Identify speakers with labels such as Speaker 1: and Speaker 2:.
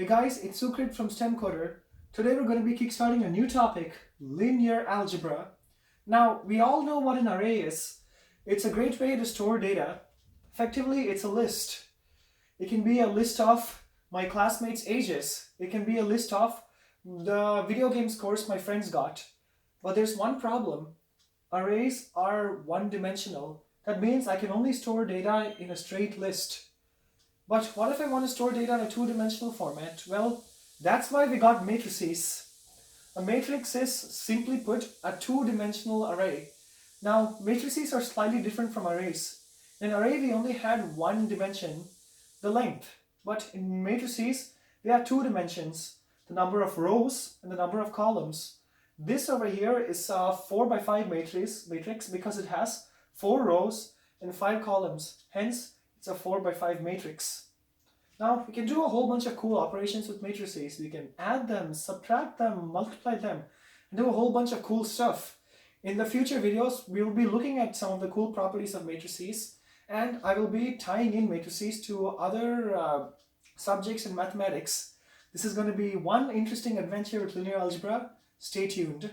Speaker 1: Hey guys, it's Sukrit from STEMcoder. Today we're going to be kickstarting a new topic, linear algebra. Now, we all know what an array is. It's a great way to store data. Effectively, it's a list. It can be a list of my classmates' ages. It can be a list of the video game scores my friends got. But there's one problem. Arrays are one-dimensional. That means I can only store data in a straight list. But what if I want to store data in a two-dimensional format? Well, that's why we got matrices. A matrix is, simply put, a two-dimensional array. Now, matrices are slightly different from arrays. In an array, we only had one dimension, the length. But in matrices, we have two dimensions, the number of rows and the number of columns. This over here is a 4 by 5 matrix because it has 4 rows and 5 columns. Hence, it's a 4 by 5 matrix. Now, we can do a whole bunch of cool operations with matrices. We can add them, subtract them, multiply them, and do a whole bunch of cool stuff. In the future videos, we will be looking at some of the cool properties of matrices, and I will be tying in matrices to other subjects in mathematics. This is going to be one interesting adventure with linear algebra. Stay tuned.